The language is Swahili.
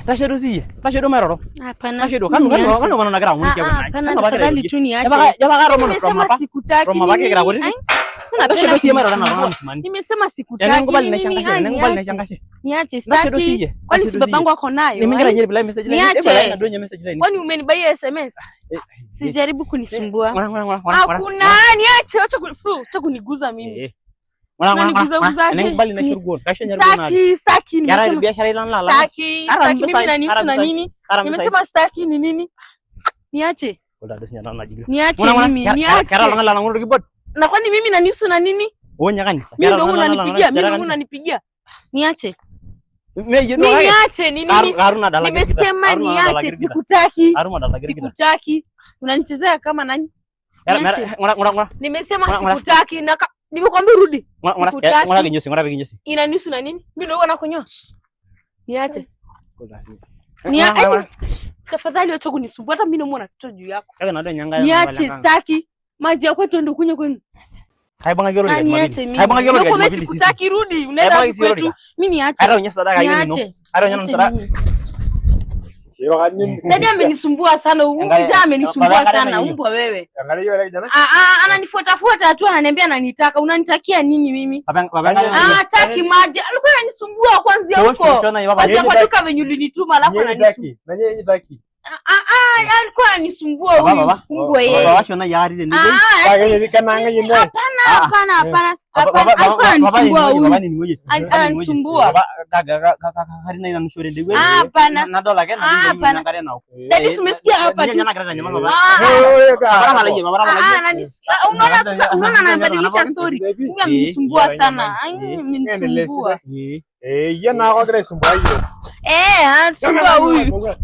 Tashedo siye. Tashedo maroro. Hapana. Tashedo kanu nagira ngoni kia. Hapana, tafadhali tu niache. Jaba romo Nimesema sikutaki. Romo baki kira kuri. Tashedo siye maroro na romo msimani. Nimesema sikutaki. Ngubali na changashe, ngubali na changashe. Niache sitaki. Kwani si babangu ako nayo? Nimingira nyeri bila message line. Niache. Na donye message line. Kwani umenibaia SMS? Sijaribu kunisumbua. Ngora. Hakuna, niache, acha kuniguza mimi. Ngubali na shurgo. Kashe nyeri bona. Sitaki. Yara biashara ila nala. Sitaki mimi na nisu na nini? Nimesema sitaki ni nini? Niache. Niache mimi, niache. Kara ngala ngoro kibot. Na kwani mimi na nisu na nini? Wonya kanisa. Mimi ndo unanipigia. Niache. Niache ni nini? Nimesema niache, sikutaki. Sikutaki. Unanichezea kama nani? Nimesema sikutaki na nimekwambia rudi. Sikutaki. Ngora kinyosi. Ina nusu na nini? Mimi ndo nakunyoa. Niache. Niache. Tafadhali acha kunisumbua, hata mimi namuona kitu juu yako. Niache, sitaki. Maji ya kwetu ndio kunywa kwenu. Haibanga gero ni niache mimi. Wewe sikutaki rudi. Unaenda kwetu. Mimi niache. Ara unya sadaka yenu. Niache. Ara unya sadaka. Dada amenisumbua sana. Ukija amenisumbua sana. Umbwa wewe. Ananifuata tu ananiambia ananitaka. Unanitakia nini mimi? Taki maji. Alikuwa ananisumbua kwanza huko. Kwanza kwa duka venye ulinituma alafu ananisumbua. Na yeye taki. Alikuwa ananisumbua huyu. Umbwa yeye. Baba washona yari ndio. Hapana. Alikuwa ananisumbua huyu. Ananisumbua. Harina inanishore ndio. Hapana. Na dola gani ndio ngare nao. Dadi umesikia hapa tu. Unaona anabadilisha story. Huyu amenisumbua sana. Amenisumbua. Yana kwa kile sumbua hiyo. Anasumbua huyu.